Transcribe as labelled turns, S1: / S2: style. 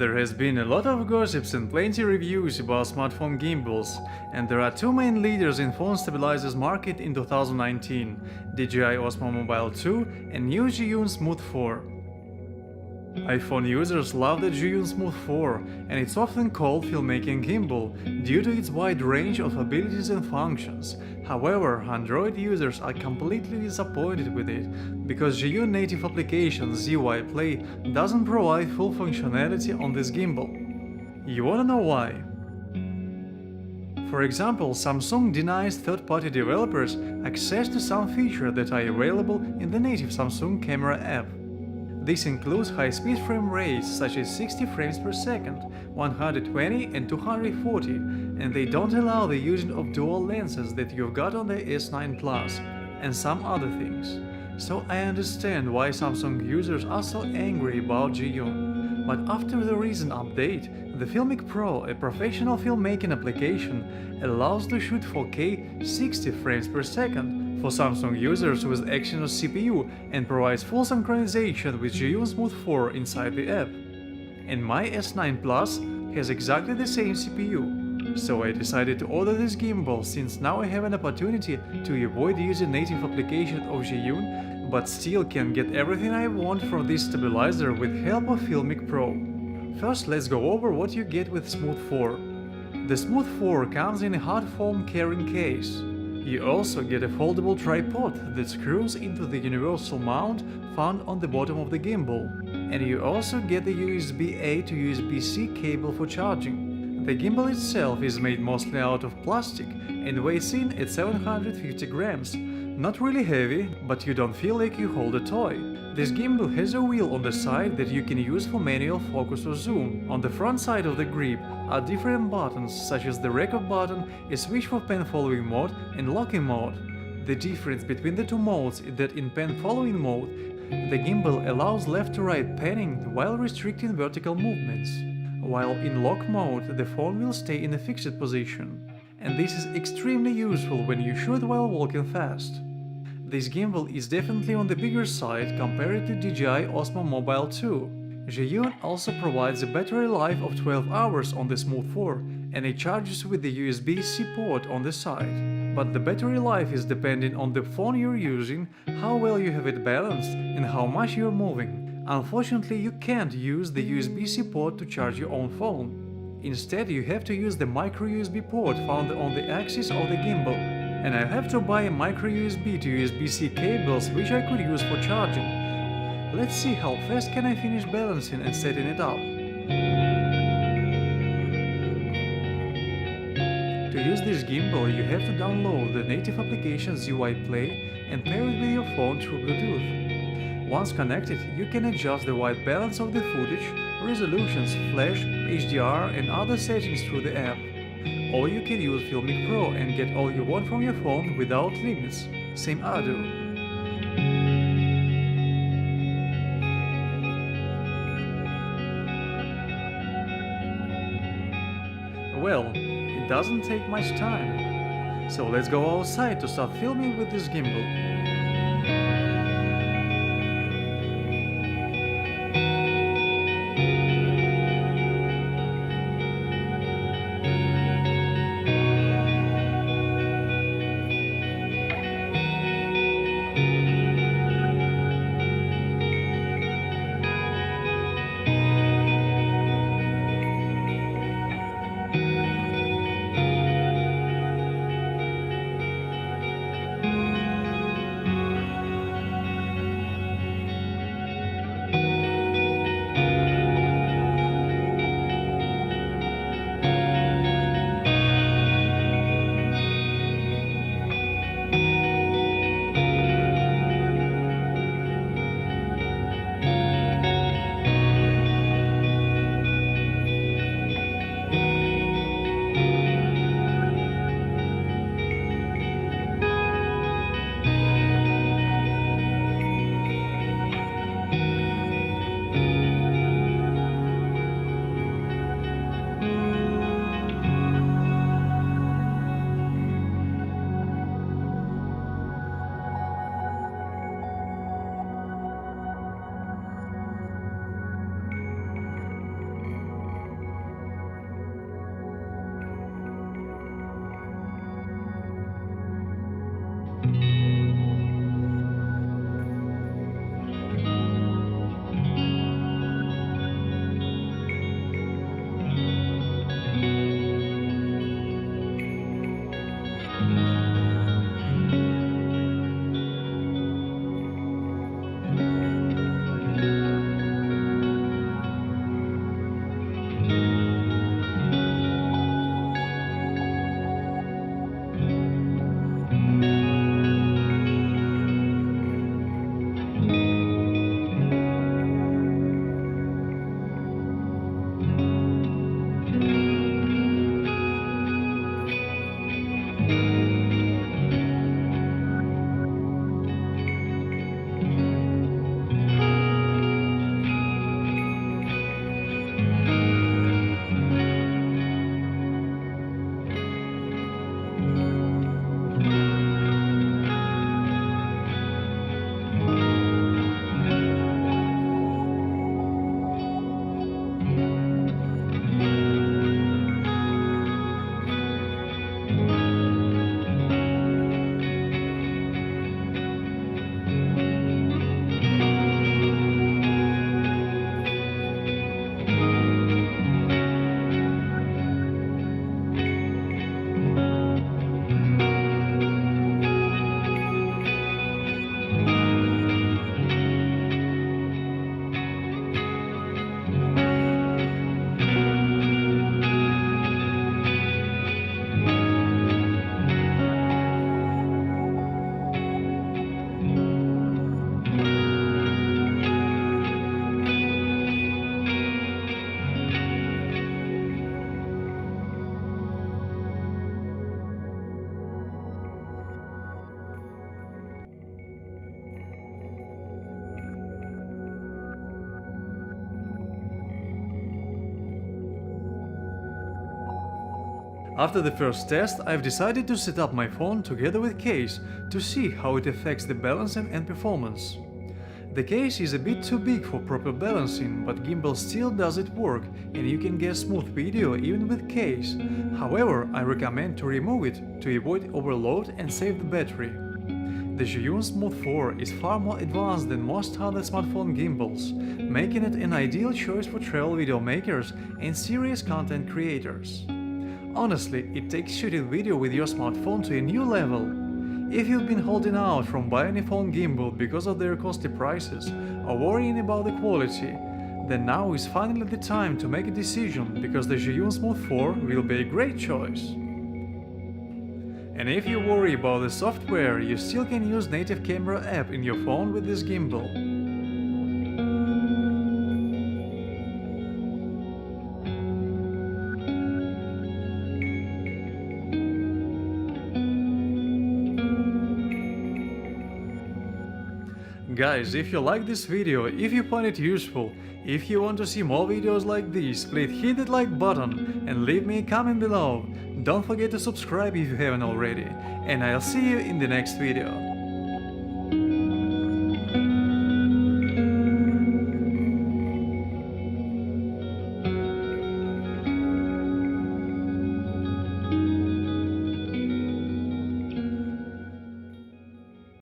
S1: There has been a lot of gossips and plenty reviews about smartphone gimbals, and there are two main leaders in phone stabilizers market in 2019, DJI Osmo Mobile 2 and new Zhiyun Smooth 4. iPhone users love the Zhiyun Smooth 4, and it's often called filmmaking gimbal due to its wide range of abilities and functions. However, Android users are completely disappointed with it, because Zhiyun native application ZY Play doesn't provide full functionality on this gimbal. You wanna know why? For example, Samsung denies third-party developers access to some features that are available in the native Samsung camera app. This includes high-speed frame rates such as 60 frames per second, 120 and 240, and they don't allow the using of dual lenses that you've got on the S9 Plus, and some other things. So I understand why Samsung users are so angry about Zhiyun. But after the recent update, the FilmicPro, a professional filmmaking application, allows to shoot 4K 60 frames per second for Samsung users with Exynos CPU and provides full synchronization with Zhiyun Smooth 4 inside the app. And my S9 Plus has exactly the same CPU. So I decided to order this gimbal since now I have an opportunity to avoid using native application of Zhiyun, but still can get everything I want from this stabilizer with help of FilmicPro. First, let's go over what you get with Smooth 4. The Smooth 4 comes in a hard foam carrying case. You also get a foldable tripod that screws into the universal mount found on the bottom of the gimbal, and you also get the USB-A to USB-C cable for charging. The gimbal itself is made mostly out of plastic and weighs in at 750 grams. Not really heavy, but you don't feel like you hold a toy. This gimbal has a wheel on the side that you can use for manual focus or zoom. On the front side of the grip are different buttons such as the record button, a switch for pen following mode and locking mode. The difference between the two modes is that in pen following mode, the gimbal allows left to right panning while restricting vertical movements, while in lock mode the phone will stay in a fixed position. And this is extremely useful when you shoot while walking fast. This gimbal is definitely on the bigger side compared to DJI Osmo Mobile 2. Zhiyun also provides a battery life of 12 hours on the Smooth 4, and it charges with the USB-C port on the side. But the battery life is dependent on the phone you're using, how well you have it balanced, and how much you're moving. Unfortunately, you can't use the USB-C port to charge your own phone. Instead, you have to use the micro USB port found on the axis of the gimbal. And I have to buy a micro USB to USB-C cables which I could use for charging. Let's see how fast can I finish balancing and setting it up. To use this gimbal, you have to download the native application ZY Play and pair it with your phone through Bluetooth. Once connected, you can adjust the white balance of the footage, resolutions, flash, HDR and other settings through the app. Or you can use FilmicPro and get all you want from your phone without limits. Same I do. Well, it doesn't take much time. So let's go outside to start filming with this gimbal. After the first test, I've decided to set up my phone together with case to see how it affects the balancing and performance. The case is a bit too big for proper balancing, but gimbal still does it work and you can get smooth video even with case. However, I recommend to remove it to avoid overload and save the battery. The Zhiyun Smooth 4 is far more advanced than most other smartphone gimbals, making it an ideal choice for travel video makers and serious content creators. Honestly, it takes shooting video with your smartphone to a new level. If you've been holding out from buying a phone gimbal because of their costly prices or worrying about the quality, then now is finally the time to make a decision because the Zhiyun Smooth 4 will be a great choice. And if you worry about the software, you still can use native camera app in your phone with this gimbal. Guys, if you like this video, if you find it useful, if you want to see more videos like this, please hit that like button and leave me a comment below. Don't forget to subscribe if you haven't already, and I'll see you in the next video.